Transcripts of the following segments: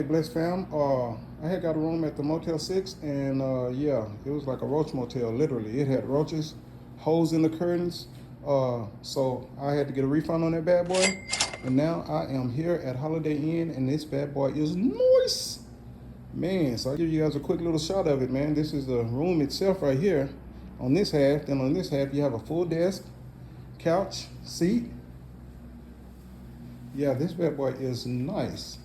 Hey, blessed fam. I had got a room at the Motel 6, and yeah, it was like a roach motel, literally. It had roaches, holes in the curtains. So I had to get a refund on that bad boy. And now I am here at Holiday Inn, and this bad boy is nice. Man, so I'll give you guys a quick little shot of it, man. This is the room itself right here. On this half, then on this half, you have a full desk, couch, seat. Yeah, this bad boy is nice.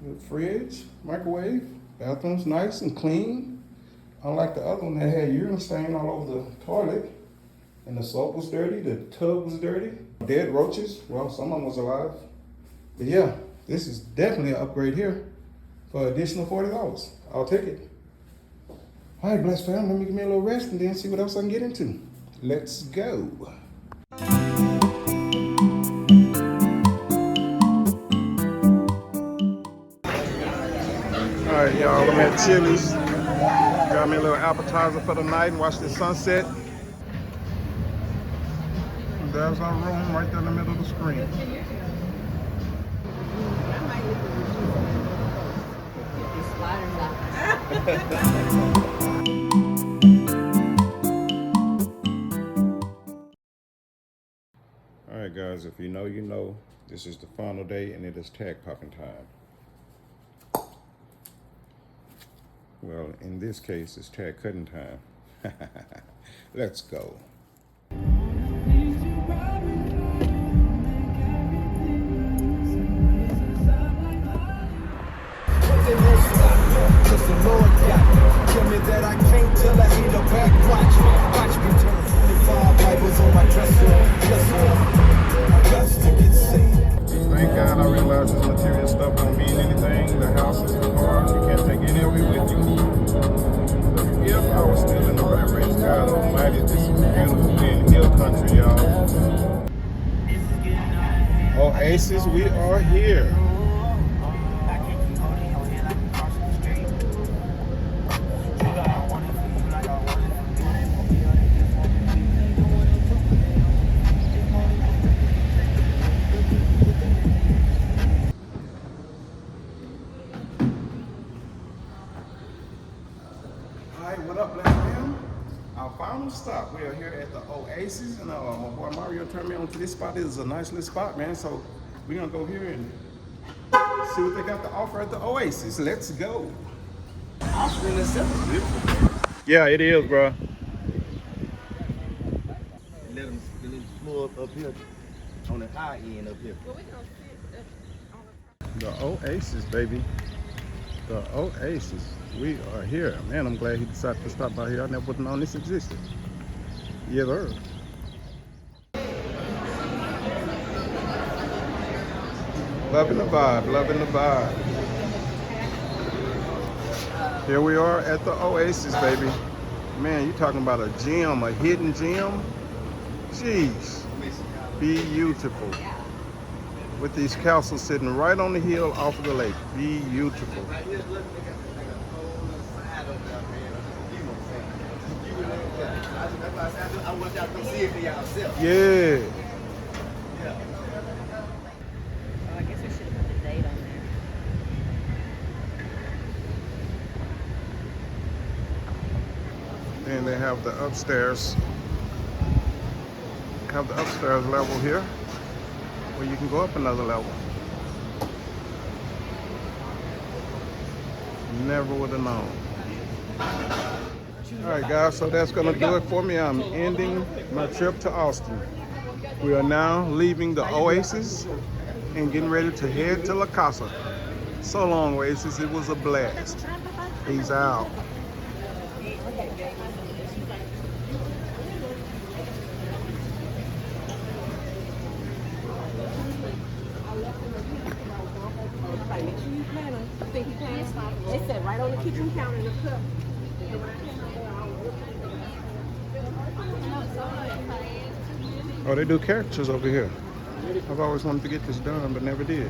Good fridge, microwave, bathroom's nice and clean. Unlike the other one that had urine stain all over the toilet. And the soap was dirty, the tub was dirty. Dead roaches, well, some of them was alive. But yeah, this is definitely an upgrade here for an additional $40. I'll take it. All right, blessed fam, let me give me a little rest and then see what else I can get into. Let's go. All right, y'all, I'm at Chili's. Got me a little appetizer for the night and watch the sunset. And there's our room right there in the middle of the screen. All right, guys, if you know, you know, this is the final day and it is tag popping time. Well, in this case, it's tag cutting time. Let's go. Tell me that I can't tell I need a back watch. Watch me turn 45 Bibles on my dresser. I got to get saved. Thank God I realized this material stuff don't mean anything. The house is the car. You can't take any of it with you. But if I was still in the right race, God Almighty, this is beautiful in hill country, y'all. Oasis, we are here. What up, black fam? Our final stop. We are here at the Oasis, and my boy Mario turned me on to this spot. This is a nice little spot, man. So we're gonna go here and see what they got to offer at the Oasis. Let's go. Austin itself is beautiful. Yeah, it is, bro. Let them floor up here on the high end up here. The Oasis, baby. The Oasis. We are here. Man, I'm glad he decided to stop by here. I never would have known this existed. Yes, sir. Loving the vibe, loving the vibe. Here we are at the Oasis, baby. Man, you talking about a gem, a hidden gem? Jeez. Beautiful. With these castles sitting right on the hill off of the lake. Beautiful. Yeah. I guess we should have put the date on there. And they have the upstairs. Have the upstairs level here, where you can go up another level. Never would have known. All right, guys, so that's gonna do it for me. I'm ending my trip to Austin. We are now leaving the Oasis and getting ready to head to La Casa. So long, Oasis, it was a blast. Peace out. They said right on the kitchen counter in the cup. Oh, they do caricatures over here. I've always wanted to get this done, but never did.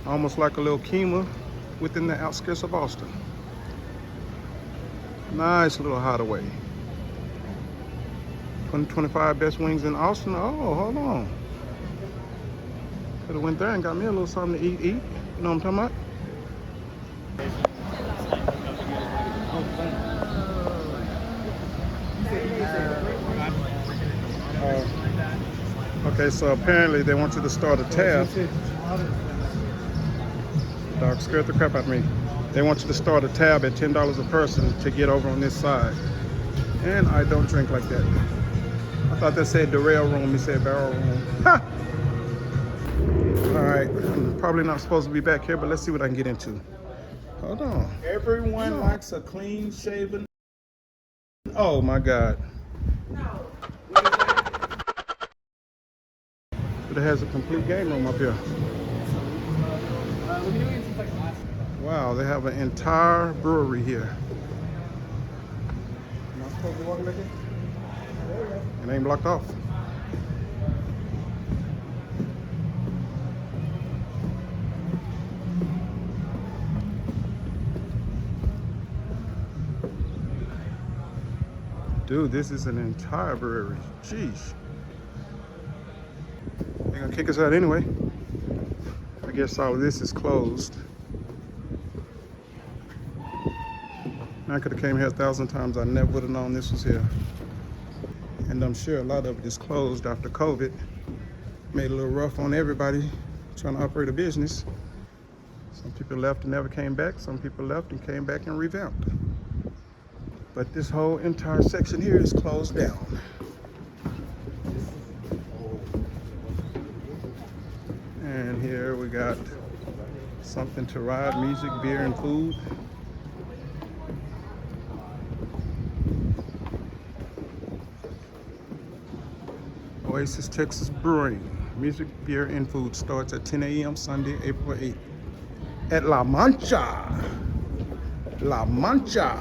Almost like a little keema within the outskirts of Austin. Nice little hideaway. 2025 best wings in Austin. Oh, hold on. Could have went there and got me a little something to eat. You know what I'm talking about? Okay, so apparently they want you to start a tab. Dog scared the crap out of me. They want you to start a tab at $10 a person to get over on this side. And I don't drink like that. I thought that said the rail room, it said barrel room. Ha! All right, I'm probably not supposed to be back here, but let's see what I can get into. Hold on. Everyone likes a clean shaven. Oh my God. But it has a complete game room up here. Wow, they have an entire brewery here. Am I supposed to walk like it? It ain't blocked off. Dude, this is an entire brewery. Jeez. They're gonna kick us out anyway. I guess all of this is closed. I could have came here 1,000 times. I never would have known this was here. And I'm sure a lot of it is closed after COVID. Made it a little rough on everybody trying to operate a business. Some people left and never came back. Some people left and came back and revamped. But this whole entire section here is closed down. And here we got something to ride, music, beer, and food. Oasis, Texas Brewing. Music, beer, and food starts at 10 a.m. Sunday, April 8th at La Mancha. La Mancha.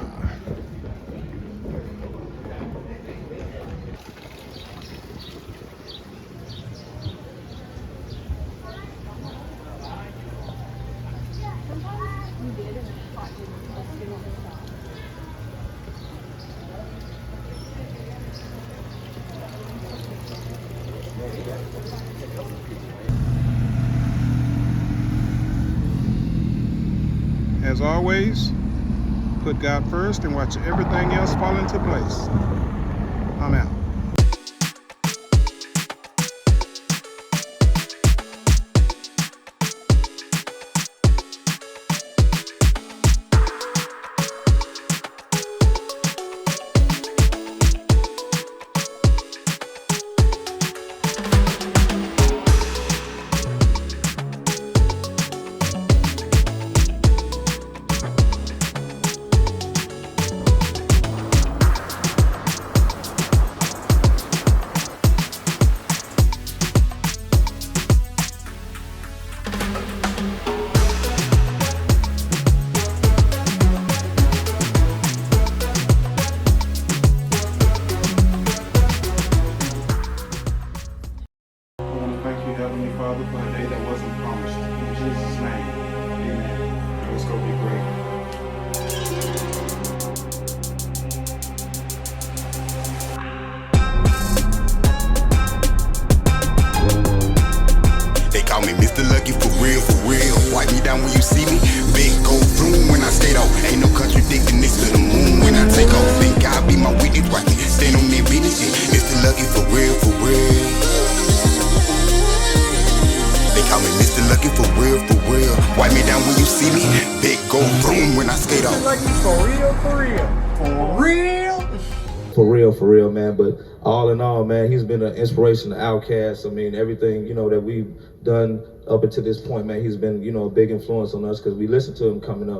As always, put God first and watch everything else fall into place. I'm out. Heavenly Father, for a day that wasn't promised. In Jesus' name, amen. Let's go be great. They call me Mr. Lucky for real, for real. Wipe me down when you see me. Big gold bloom when I skate off. Ain't no contradicting this to the moon when I take off. Think God be my witness, watch me stand on their business. Mr. Lucky for real, for real. They call me Mr. Lucky for real, for real. Wipe me down when you see me. Big gold bloom when I skate off. Lucky for real, for real. For real? For real, man. But all in all, man, he's been an inspiration to Outkast. I mean, everything, that we've done up until this point, man, he's been, a big influence on us because we listened to him coming up.